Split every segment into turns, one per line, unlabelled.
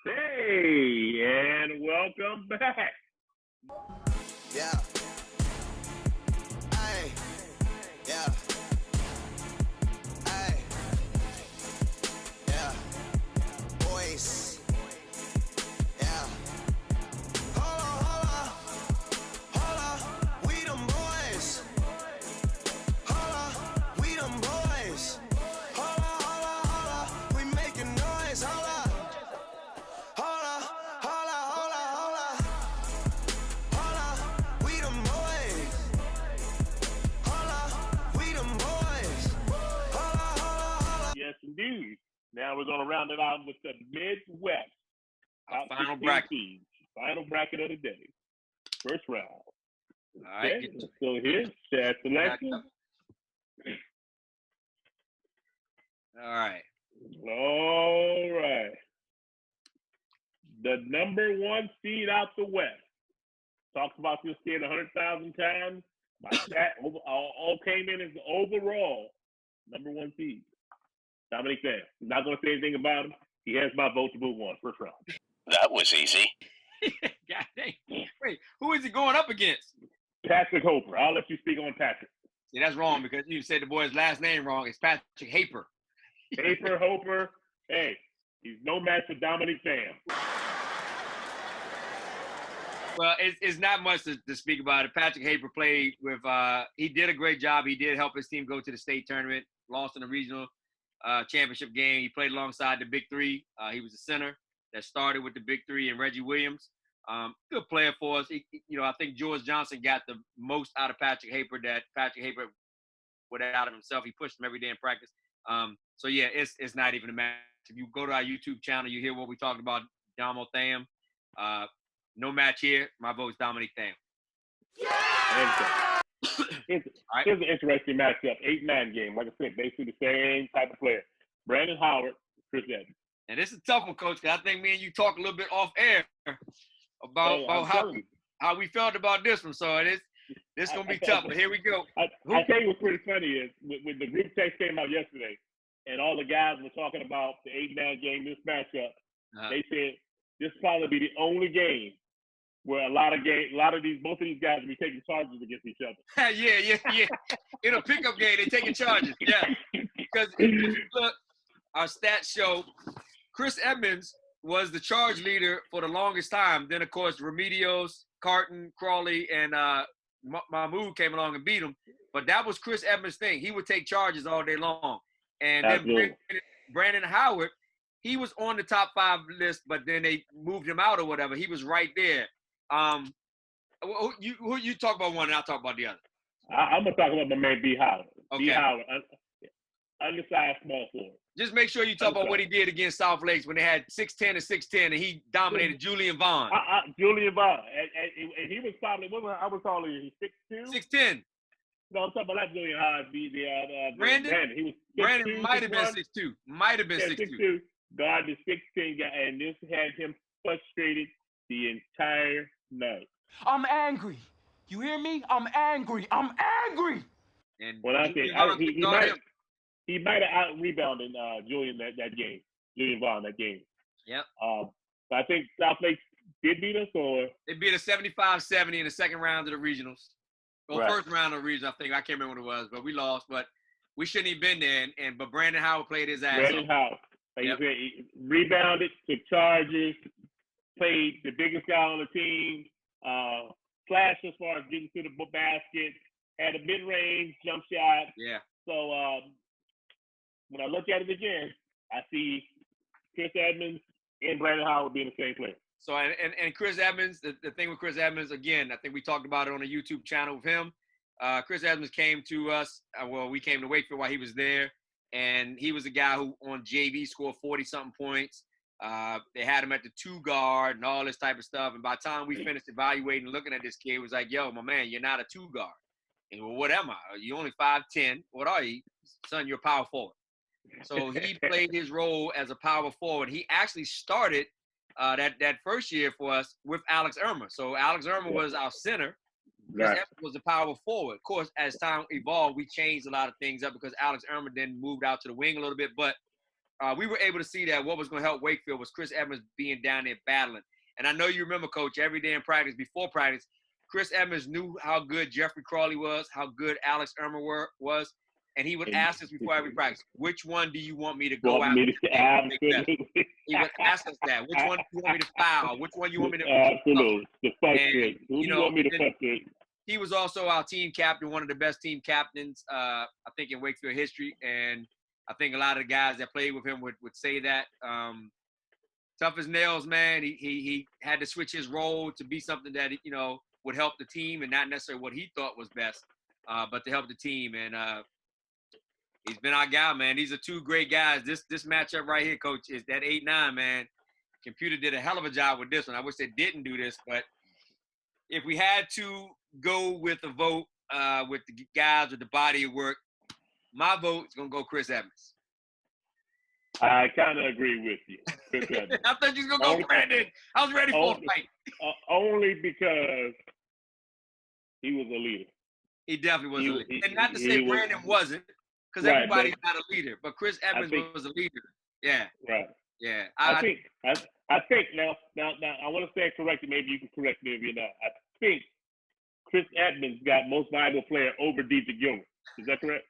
Hey, and welcome back.
Yeah. Hey. Yeah. Hey. Yeah. Boys. Yeah. Hold on. We them boys. Hold on. We them boys. Hold on. We making noise. Hold on.
Yes, indeed. Now we're going to round it out with the Midwest.
Final bracket.
Teams. Final bracket of the day. First round.
All right.
Okay, so here's Chad selection.
All right.
All right. The number one seed out the West. Talked about this kid 100,000 times. My chat all came in as the overall number one seed. Dominic Sam. I'm not going to say anything about him. He has my vote to move on. First round.
That was easy.
God dang. Wait, who is he going up against?
Patrick Hoper. I'll let you speak on Patrick.
See, that's wrong because you said the boy's last name wrong. It's Patrick Haper.
Haper, Hoper. Hey, he's no match for Dominic Sam.
Well, it's not much to speak about it. Patrick Haper played with he did a great job. He did help his team go to the state tournament, lost in the regional championship game. He played alongside the Big Three. He was the center that started with the Big Three and Reggie Williams. Good player for us. I think George Johnson got the most out of Patrick Haper that Patrick Haper would out of himself. He pushed him every day in practice. So yeah, it's not even a match. If you go to our YouTube channel, you hear what we talked about, Damo Tham. No match here. My vote's Dominic Tham.
Here's an interesting matchup. 8-9 game. Like I said, basically the same type of player. Brandon Howard, Chris Evans.
And this is a tough one, Coach, because I think me and you talked a little bit off air about how we felt about this one. So it's going to be tough, but here we go.
I tell you what's pretty funny is when the group text came out yesterday and all the guys were talking about the 8-9 game, this matchup, they said this will probably be the only game where both of these guys will be taking charges against each other.
yeah. In a pickup game, they're taking charges. Yeah. Because if you look, our stats show Chris Evans was the charge leader for the longest time. Then, of course, Remedios, Carton, Crawley, and Mahmoud came along and beat him. But that was Chris Evans' thing. He would take charges all day long. And then Brandon Howard, he was on the top 5 list, but then they moved him out or whatever. He was right there. You talk about one, and I'll talk about the other.
I'm going to talk about my man B. Howard.
Okay.
B. Howard, undersized small forward.
Just make sure you talk about what he did against South Lakes when they had 6'10" and 6'10", and he dominated Julian Vaughn.
Julian Vaughn. And he was probably, I was calling him 6'2"?
6'10".
No, I'm talking about that Julian Howard.
Brandon?
He was 6'2",
Brandon might have been 6'2". Might have been 6'2".
Guard the 6'10" guy, and this had him frustrated the entire night.
I'm angry. You hear me? I'm angry. I'm angry.
And
well, I think he might have out-rebounded Julian that game. Julian Vaughn that game.
Yep.
But I think South Lakes did beat us, or
they beat us 75-70 in the second round of the regionals. Well,
right.
First round of the regionals, I think. I can't remember what it was, but we lost. But we shouldn't have been there. But Brandon Howard played his ass off.
Brandon Howard.
Yep.
He rebounded, took charges, played the biggest guy on the team, flashed as far as getting to the basket, had a mid-range jump shot.
Yeah.
So when I look at it again, I see Chris Evans and Brandon Howard being the same player.
So, and Chris Evans, the thing with Chris Evans, again, I think we talked about it on the YouTube channel with him. Chris Evans came to us. We came to Wakefield while he was there. And he was a guy who on JV scored 40-something points. They had him at the 2 guard and all this type of stuff. And by the time we finished evaluating and looking at this kid, it was like, yo, my man, you're not a 2 guard. And well, what am I? You're only 5'10". What are you? Son, you're a power forward. So he played his role as a power forward. He actually started that first year for us with Alex Irma. So Alex Irma was our center. Chris Evans was a power forward. Of course, as time evolved, we changed a lot of things up because Alex Irma then moved out to the wing a little bit. But we were able to see that what was going to help Wakefield was Chris Evans being down there battling. And I know you remember, Coach, every day in practice, before practice, Chris Evans knew how good Geoffrey Crawley was, how good Alex Irmer was, and he would ask us before every practice, which one do you want me to go out and make better? He would ask us that. Which one do you want me to foul? Which one you want me to
Absolutely. The frustrate. Who do
you
you want me to frustrate?
He was also our team captain, one of the best team captains, I think, in Wakefield history. And I think a lot of the guys that played with him would say that. Tough as nails, man. He had to switch his role to be something that, you know, would help the team and not necessarily what he thought was best, but to help the team. And he's been our guy, man. These are two great guys. This matchup right here, Coach, is that 8-9, man. Computer did a hell of a job with this one. I wish they didn't do this, but if we had to go with a vote with the guys with the body of work, my vote is going to go Chris Evans.
I kind of agree with you. Chris Evans.
I thought you was going to go Brandon. I was ready for a fight.
Only because he was a leader.
He definitely was a leader. And not to say Brandon wasn't, because everybody's not a leader, but Chris Evans was a leader. Yeah.
Right.
Yeah.
I think now I want to say correctly. Maybe you can correct me if you're not. I think Chris Evans got most valuable player over DJ Gilbert. Is that correct?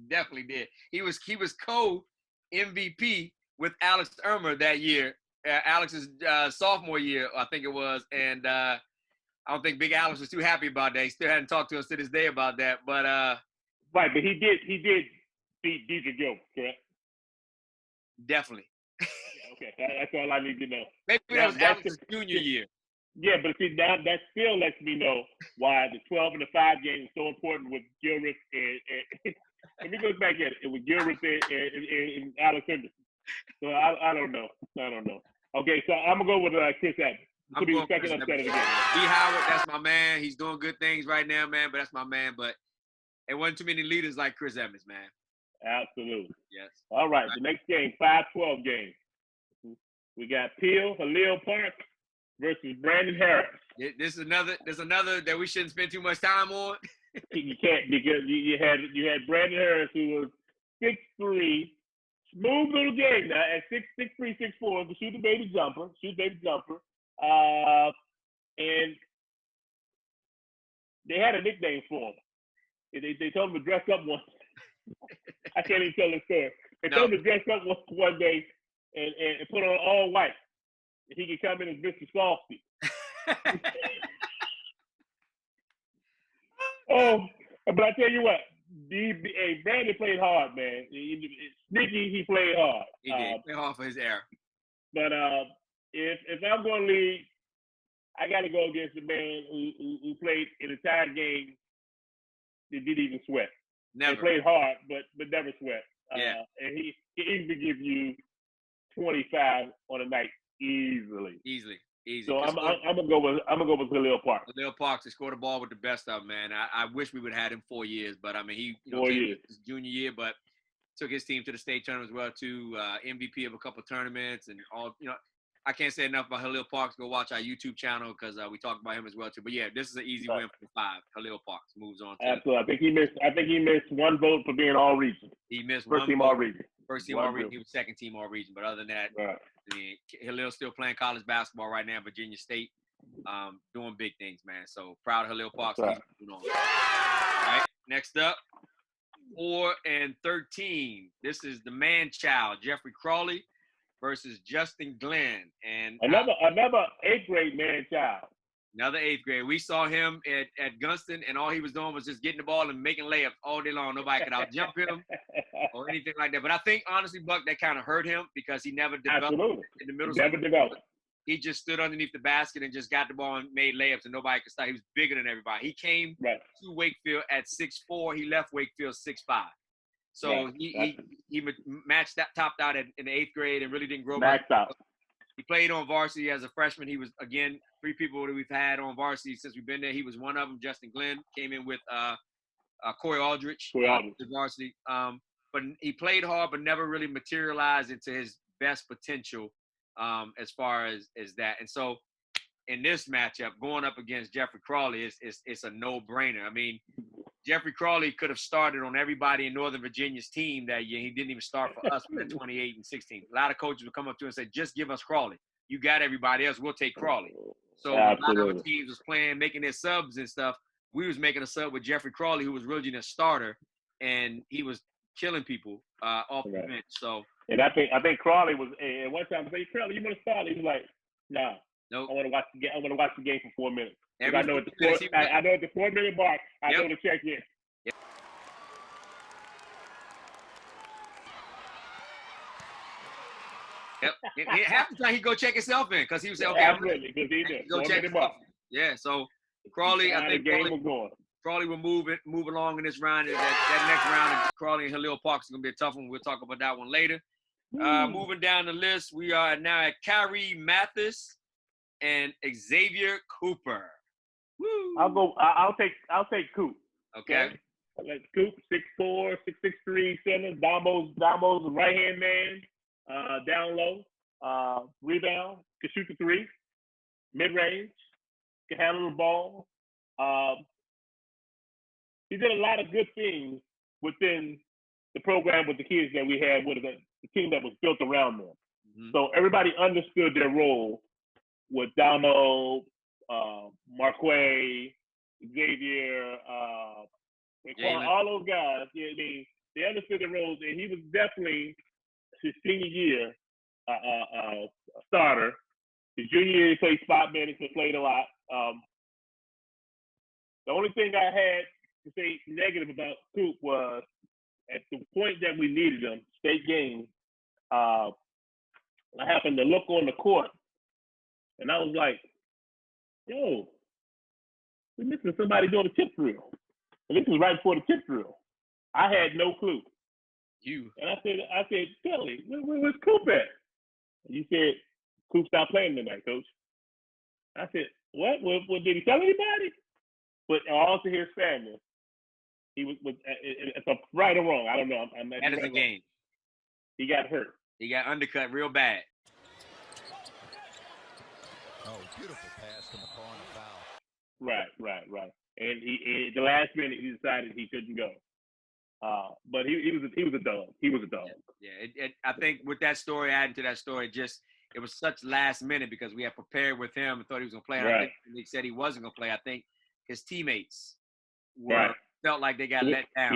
Definitely did. He was co-MVP with Alex Irmer that year. Alex's sophomore year, I think it was, and I don't think Big Alex was too happy about that. He still hadn't talked to us to this day about that. But
right, but he did beat DJ Gilbert, correct?
Definitely.
Okay, that's all I need to know.
Maybe that was Alex's junior year.
Yeah, but see, now that still lets me know why the 12 and the 5 game is so important with Gilbert and let me go back at it. It was Gilbert and Alex Henderson. So I don't know. Okay, so I'm gonna go with Chris Evans.
I'm going
second upset of the game.
D. Howard, that's my man. He's doing good things right now, man. But that's my man. But there wasn't too many leaders like Chris Evans, man.
Absolutely.
Yes.
All right. The next game, 5-12 game. We got Halil Park versus Brandon Harris.
There's another that we shouldn't spend too much time on.
You can't, because you had Brandon Harris, who was 6'3", smooth little game now at 6'3", 6'4", to shoot the baby jumper. And they had a nickname for him. They told him to dress up once. I can't even tell the story. They told him to dress up one day and put on all white. And he could come in as Mr. Softy. Oh, but I tell you what, Brandon played hard, man. Sneaky, he played hard.
He did. Played hard for his era.
But if I'm going to lead, I got to go against the man who played an entire game that didn't even sweat.
Never.
They played hard, but never sweat.
Yeah.
And he easily give you 25 on a night easily.
Easily.
So I'm gonna go with Halil Park.
Halil Parks, he scored the ball with the best of them, man. I wish we would have had him 4 years, but I mean he
4 years.
His junior year, but took his team to the state tournament as well too. MVP of a couple of tournaments and all. I can't say enough about Halil Parks. Go watch our YouTube channel because we talked about him as well too. But yeah, this is an easy win for 5. Halil Parks moves on.
Absolutely. I think he missed one vote for being all region.
He missed
first team all region.
First team all region. He was second team all region. But other than that, I mean, Halil's still playing college basketball right now, Virginia State, doing big things, man. So proud of Halil Parks. He's moving on. All right. Next up, 4-13. This is the man child, Geoffrey Crawley versus Justin Glenn. And
another 8th grade man child.
Another 8th grade. We saw him at Gunston, and all he was doing was just getting the ball and making layups all day long. Nobody could out-jump him or anything like that. But I think, honestly, Buck, that kind of hurt him because he never developed in the middle school.
Never developed.
He just stood underneath the basket and just got the ball and made layups, and nobody could stop. He was bigger than everybody. He came to Wakefield at 6'4". He left Wakefield 6'5". So he matched that, topped out in the 8th grade and really didn't grow back. He played on varsity as a freshman. He was, again, 3 people that we've had on varsity since we've been there. He was one of them. Justin Glenn came in with Corey Aldrich, the varsity. But he played hard, but never really materialized into his best potential as far as that. And so in this matchup, going up against Geoffrey Crawley, it's a no-brainer. I mean, Geoffrey Crawley could have started on everybody in Northern Virginia's team that year. He didn't even start for us at 28 and 16. A lot of coaches would come up to him and say, just give us Crawley. You got everybody else. We'll take Crawley. So a lot of our teams was playing, making their subs and stuff. We was making a sub with Geoffrey Crawley, who was originally a starter, and he was killing people off the bench. So,
and I think Crawley was. And one time I said, Crawley, you want to start? He was like, nah.
Nope.
I want to watch the game. I want to watch the game for 4 minutes. I know at the 4-minute mark, I know to check in.
Yep. Yep. Half the time he go check himself in because he was okay.
Absolutely, because he did.
Go check himself in. Yeah. So Crawley, I think Crawley will move along in this round. That next round, Crawley and Halil Parks is gonna be a tough one. We'll talk about that one later. Moving down the list, we are now at Carey Mathis and Xavier Cooper. Woo.
I'll take Coop.
Okay.
Like Coop, 6'4", 6'3", center. Damo's right hand man. Down low. Rebound. Can shoot the three. Mid range. Can handle the ball. He did a lot of good things within the program with the kids that we had with the team that was built around them. Mm-hmm. So everybody understood their role with Damo, Marquay, Xavier, all those guys. They understood their roles, and he was definitely his senior year a starter. His junior year, he played spot minutes and played a lot. The only thing I had to say negative about Coop was at the point that we needed him, state game, I happened to look on the court, and I was like, yo, we're missing somebody doing a tip drill. And this was right before the tip drill. I had no clue. And I said, Kelly, where's Coop at? And you said, Coop stopped playing tonight, coach. I said, what? Did he tell anybody? But also his family. He was it's a right or wrong. I don't know.
That is a game.
He got hurt.
He got undercut real bad.
Oh, beautiful pass to McCall and a foul.
Right. And he the last minute he decided he couldn't go. But he was a dog. He was a dog.
Yeah. I think with that story, adding to that story, it was such last minute because we had prepared with him and thought he was gonna play. And I think he said he wasn't gonna play. I think his teammates felt like they got let down.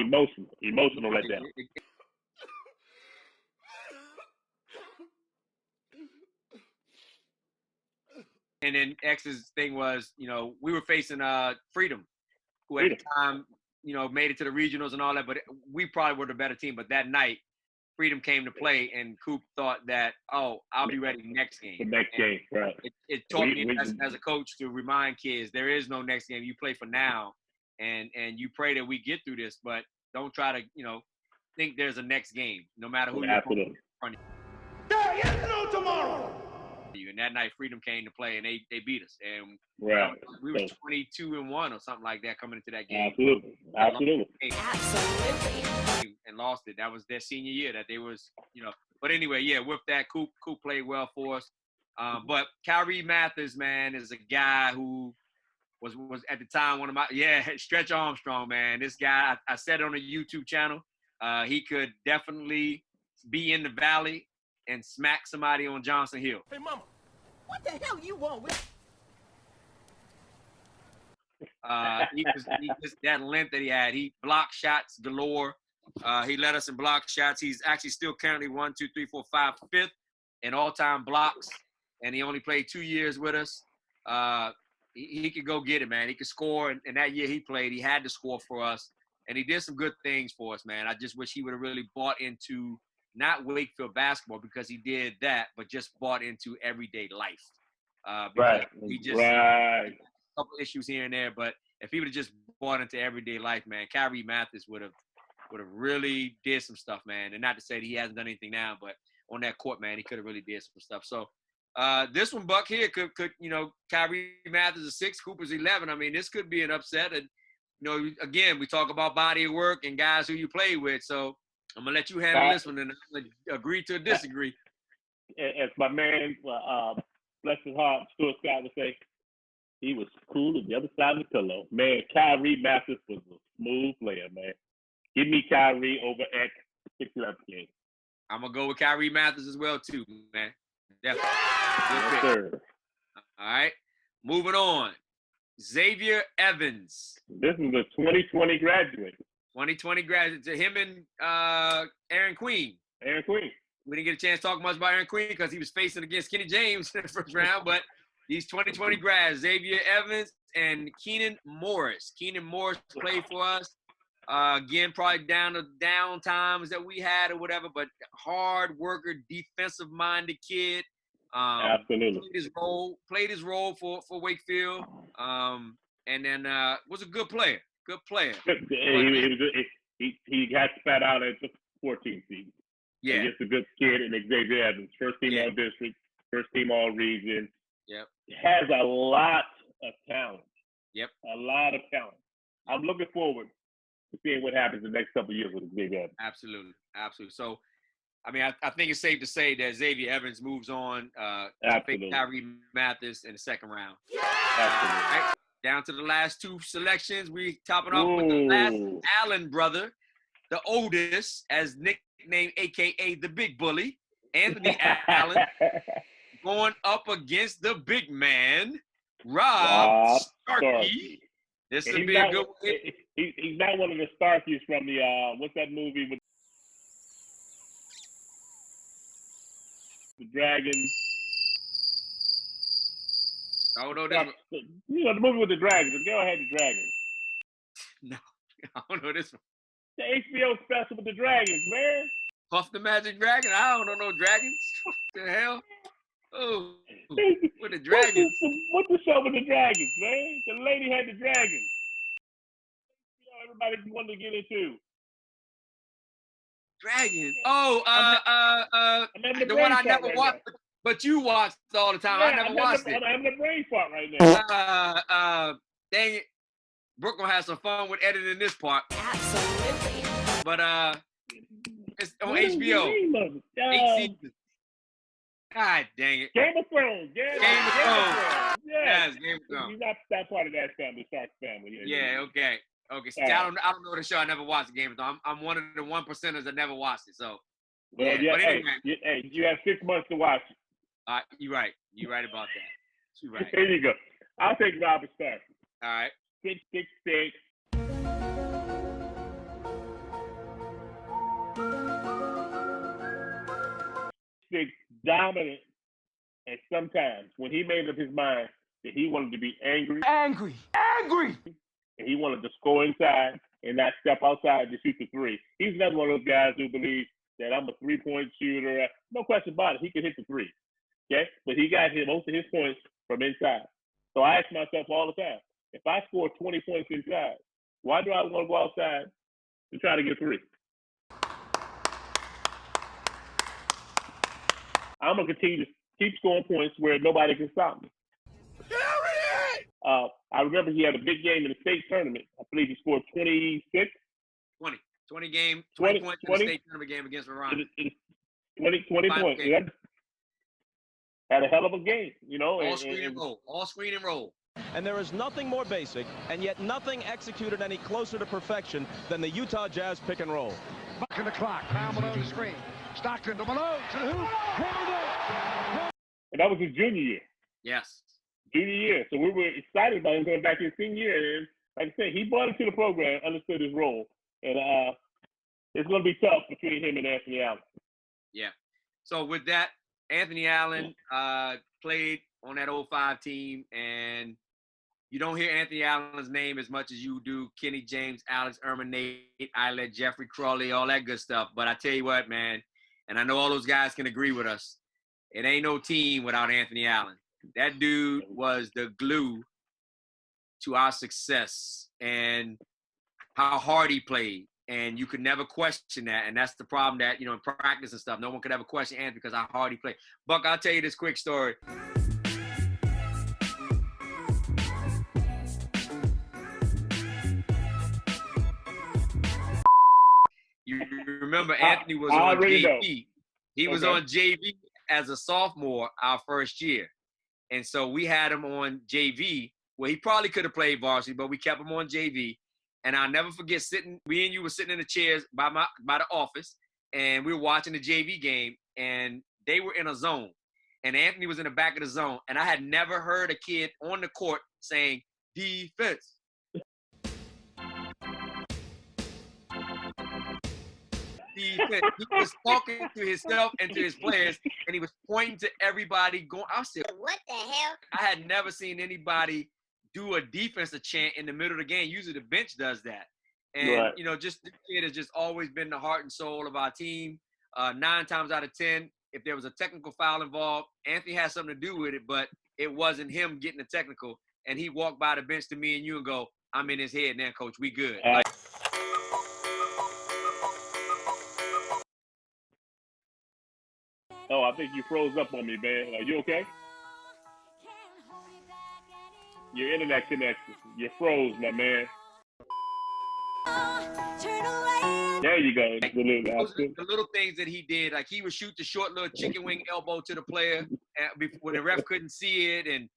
Emotional let down.
And then X's thing was, we were facing Freedom, who at the time, made it to the regionals and all that, but we probably were the better team. But that night, Freedom came to play, and Coop thought that, I'll be ready next game.
The next game, right.
It taught me as a coach to remind kids, there is no next game. You play for now, and you pray that we get through this, but don't try to, think there's a next game, no matter who you're in front of.
There is no tomorrow.
And that night, Freedom came to play, and they beat us. And we were 22-1 or something like that coming into that game.
Absolutely.
And lost it. That was their senior year that they was, But anyway, with that, Coop played well for us. But Carey Mathis, man, is a guy who was at the time one of my Stretch Armstrong, man. This guy, I said it on a YouTube channel. He could definitely be in the Valley and smack somebody on Johnson Hill.
Hey, mama, what the hell you want with?
He just that length that he had. He blocked shots galore. He led us in block shots. He's actually still currently 1, 2, 3, 4, 5, 5th in all-time blocks, and he only played 2 years with us. He could go get it, man. He could score, and that year he played, he had to score for us, and he did some good things for us, man. I just wish he would have really bought into not Wakefield basketball because he did that, but just bought into everyday life. He just a couple issues here and there, but if he would have just bought into everyday life, man, Carey Mathis would have really did some stuff, man. And not to say that he hasn't done anything now, but on that court, man, he could have really did some stuff. So this one, Buck here, could Carey Mathis is 6, Cooper's 11. I mean, this could be an upset. And again, we talk about body of work and guys who you play with. So I'm gonna let you handle this one and agree to disagree.
As my man, bless his heart, Stuart Scott would say, He was cool at the other side of the pillow. Man, Carey Mathis was a smooth player, man. Give me Carey over X 6'11" game.
I'm gonna go with Carey Mathis as well too, man. Definitely.
Yes, sir.
All right. Moving on. Xavier Evans.
This is a 2020 graduate.
2020 graduate. To him and Aaron Queen.
Aaron Queen.
We didn't get a chance to talk much about Aaron Queen because he was facing against Kenny James in the first round, but these 2020 grads, Xavier Evans and Keenan Morris. Keenan Morris played for us. Again, probably down to down times that we had or whatever, but hard worker, defensive-minded kid.
Absolutely.
Played his role for Wakefield, and then was a good player. Good player.
He got spat out at the 14th seed.
Yeah.
Just a good kid in Xavier Evans. First team all district, first team all region.
Yep.
Has a lot of talent.
Yep.
A lot of talent. I'm looking forward to seeing what happens in the next couple of years with Xavier Evans.
Absolutely. Absolutely. So, I mean, I think it's safe to say that Xavier Evans moves on to pick Carey Mathis in the second round.
Absolutely.
Right, down to the last two selections. We topping off with the last Allen brother, the oldest, as nicknamed AKA the Big Bully, Anthony Allen, going up against the big man, Rob Starkey. This will be a good one.
He's not one of the Starkeys from the what's that movie with the dragons?
Oh no, this one.
You know the movie with the dragons. The girl had the dragons.
No, I don't know this one.
The HBO special with the dragons, man.
Puff the Magic Dragon? I don't know no dragons. What the hell? Oh, with the dragons.
What's the show with the dragons, man? The lady had the dragons. Everybody wanted to get into.
Dragons. Oh, the one I never watched, but you watched all the time.
Yeah,
I never watched it.
I'm having a brain fart right now.
Dang it. Brooke gonna have some fun with editing this part.
Absolutely.
But it's on HBO. 8 seasons. God dang it.
Game of Thrones. Game of Thrones.
Yes, Game of Thrones.
He's not part of that family, Stark family.
Yeah, okay. Okay, see, I don't know the show. I never watched Game of Thrones. I'm one of the 1%ers that never watched it. So,
well,
yeah. But anyway,
you have 6 months to watch it.
You're right. You're right about that. You're right.
There you go. I'll take Robert Stark.
All right.
6'6". Dominant, and sometimes when he made up his mind that he wanted to be angry, and he wanted to score inside and not step outside to shoot the three. He's another one of those guys who believes that I'm a three-point shooter. No question about it. He can hit the three. Okay? But he got most of his points from inside. So I ask myself all the time, if I score 20 points inside, why do I want to go outside to try to get three? I'm going to continue to keep scoring points where nobody can stop me. I remember he had a big game in the state tournament. I believe he scored 26. 20
points in the state tournament game against Verona.
20 points. Yeah. Had a hell of a game, you know.
All screen and roll.
And there is nothing more basic, and yet nothing executed any closer to perfection than the Utah Jazz pick and roll.
Buck in the clock. Now Malone screen. Stockton to Malone to the hoop.
And that was his junior year.
Yes.
Junior year. So we were excited about him going back to his senior year. And like I said, he brought into the program, understood his role. And it's going to be tough between him and Anthony Allen.
Yeah. So with that, Anthony Allen played on that 05 team, and you don't hear Anthony Allen's name as much as you do Kenny James, Alex Erman, Nate, Islet, Geoffrey Crawley, all that good stuff. But I tell you what, man, and I know all those guys can agree with us, it ain't no team without Anthony Allen. That dude was the glue to our success and how hard he played. And you could never question that. And that's the problem that, in practice and stuff, no one could ever question Anthony because how hard he played. Buck, I'll tell you this quick story. You remember Anthony was on JV. He was on JV as a sophomore our first year. And so we had him on JV Well, he probably could have played varsity, but we kept him on JV. And I'll never forget me and you were sitting in the chairs by the office, and we were watching the JV game, and they were in a zone. And Anthony was in the back of the zone. And I had never heard a kid on the court saying, defense. Defense. He was talking to himself and to his players, and he was pointing to everybody going. I said, what the hell? I had never seen anybody do a defensive chant in the middle of the game. Usually the bench does that. And,
right.
you know, just this kid has just always been the heart and soul of our team. 9 times out of 10, if there was a technical foul involved, Anthony had something to do with it, but it wasn't him getting the technical. And he walked by the bench to me and you and go, I'm in his head now, coach. We good.
Oh, I think you froze up on me, man. Are you okay? Your internet connection. You froze, my man. There you go.
The little things that he did, like he would shoot the short little chicken wing elbow to the player when the ref couldn't see it, and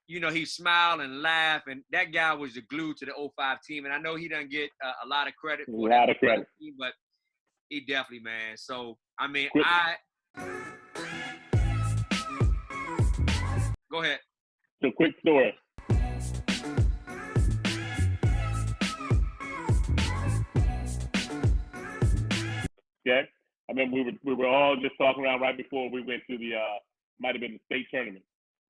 you know he smiled and laughed, and that guy was the glue to the 05 team. And I know he doesn't get a lot of credit for that team, but he definitely, man. So I mean, Go ahead.
It's a quick story. Okay, I remember we were all just talking around right before we went to the might have been the state tournament.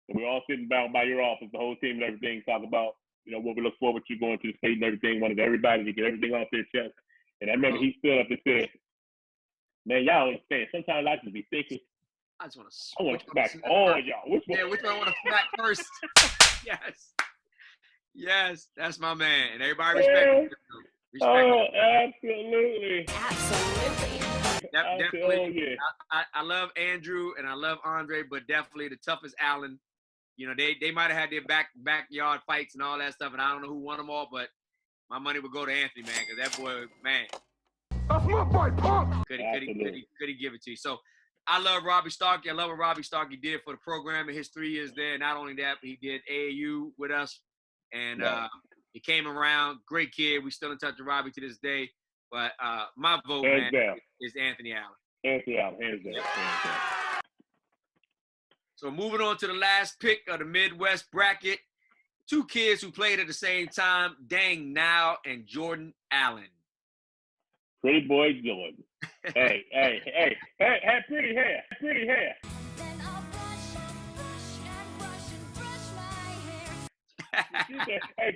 So we were all sitting down by your office, the whole team and everything, talking about what we look forward to going to the state and everything. Wanted everybody to get everything off their chest. And I remember he stood up and said, "Man, y'all understand? Sometimes I just be thinking,
I just want to
smack all y'all. Which one I
want to smack first?" Yes, that's my man, and everybody respect him.
Absolutely.
Definitely. I love Andrew and I love Andre, but definitely the toughest Allen. They might have had their backyard fights and all that stuff, and I don't know who won them all, but my money would go to Anthony, man, because that boy, man.
That's my boy, Punk.
Could he give it to you? So I love Robbie Starkey. I love what Robbie Starkey did for the program in his 3 years there. Not only that, but he did AAU with us, and he came around. Great kid. We still in touch with Robbie to this day. But my vote, man, is Anthony Allen.
Anthony Allen, hands down.
So moving on to the last pick of the Midwest bracket. 2 kids who played at the same time, Dang Now and Jordan Allen.
Pretty boy Jordan. Hey, pretty hair.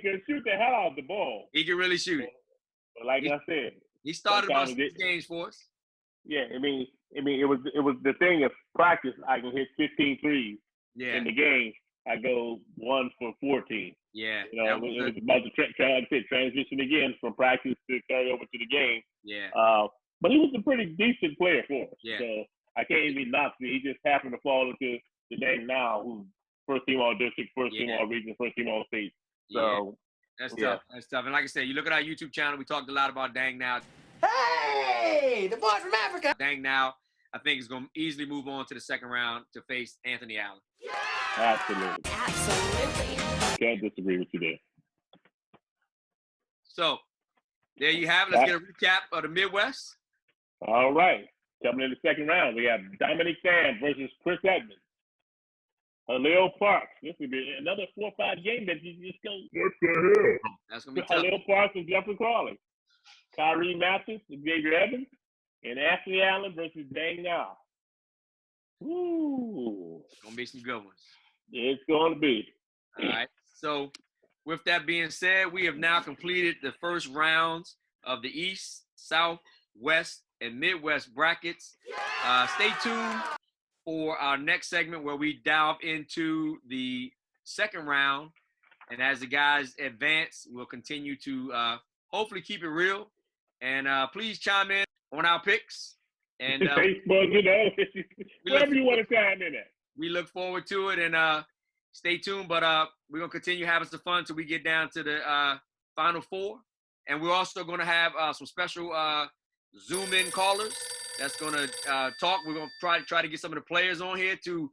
Can shoot the hell out of the ball.
He can really shoot it.
But like I said,
he started about 6 games for us.
Yeah, I mean, it was the thing of practice. I can hit 15 threes.
Yeah.
In the game, I go 1 for 14.
Yeah.
It was about to transition again from practice to carry over to the game.
Yeah.
But he was a pretty decent player for us.
Yeah.
So I can't even knock it. He just happened to fall into the Dang Now, who's first team all district, first team all region, first team all state. So
that's tough. That's tough. And like I said, you look at our YouTube channel, we talked a lot about Dang Now.
Hey, the boy from Africa.
Dang Now, I think is going to easily move on to the second round to face Anthony Allen.
Absolutely. Can't disagree with you there.
So there you have it. Let's get a recap of the Midwest.
All right. Coming in the second round, we have Dominic Sam versus Chris Edmonds. Halil Parks. This would be another 4-5 game that you just go. What the hell?
That's going to be tough.
Halil Parks and Geoffrey Crawley. Carey Mathis and Xavier Evans. And Anthony Allen versus Dang Now. Ooh.
It's going to be some good ones.
It's going to be.
All right. So with that being said, we have now completed the first rounds of the East, South, West, and Midwest brackets. Stay tuned for our next segment where we dive into the second round. And as the guys advance, we'll continue to hopefully keep it real. And please chime in on our picks. And
Facebook, wherever you want to chime in at.
We look forward to it, and stay tuned. But we're going to continue having some fun till we get down to the Final Four. And we're also going to have some special Zoom-in callers that's going to talk. We're going to try to get some of the players on here to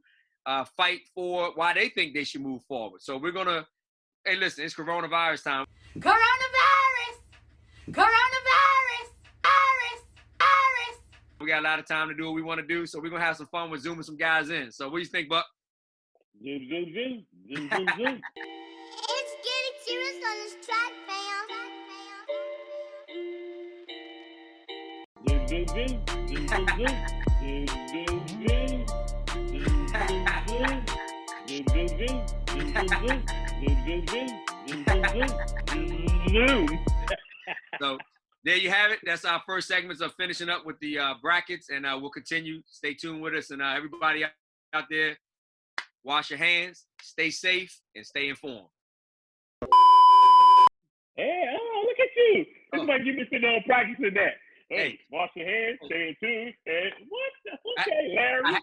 fight for why they think they should move forward. So we're going to Hey, listen, it's coronavirus time.
Coronavirus! Coronavirus! Virus!
We got a lot of time to do what we want to do, so we're going to have some fun with zooming some guys in. So what do you think, Buck?
Zoom, zoom, zoom. Zoom, zoom, zoom.
It's getting serious on this track, fam.
Zoom, zoom, zoom. Zoom, zoom, zoom. Zoom, zoom, zoom. Zoom, zoom, zoom. Zoom, zoom, zoom. Zoom, zoom, zoom. Zoom, zoom, zoom. Zoom.
So there you have it. That's our first segments of finishing up with the brackets, and we'll continue. Stay tuned with us, and everybody out there, wash your hands, stay safe, and stay informed.
Hey, oh, look at you. This is like you been sitting on practicing that. Hey, wash your hands, stay in tune. What? Okay, Larry.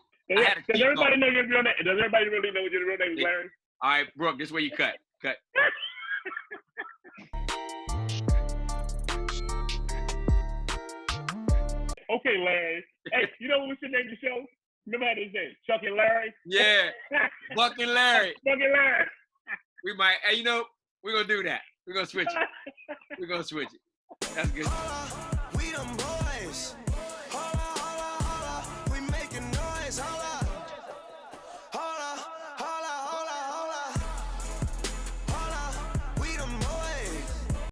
Does everybody know your real name? Does everybody really know your real name is Larry?
All right, Brooke, this is where you cut.
Okay, Larry. Hey, you know what we should name the show? Remember how they say Chuck and Larry?
Yeah, Buck and Larry.
Chuck and Larry.
We might, hey, you know, we're going to do that. We're going to switch it. That's good.
We them boys.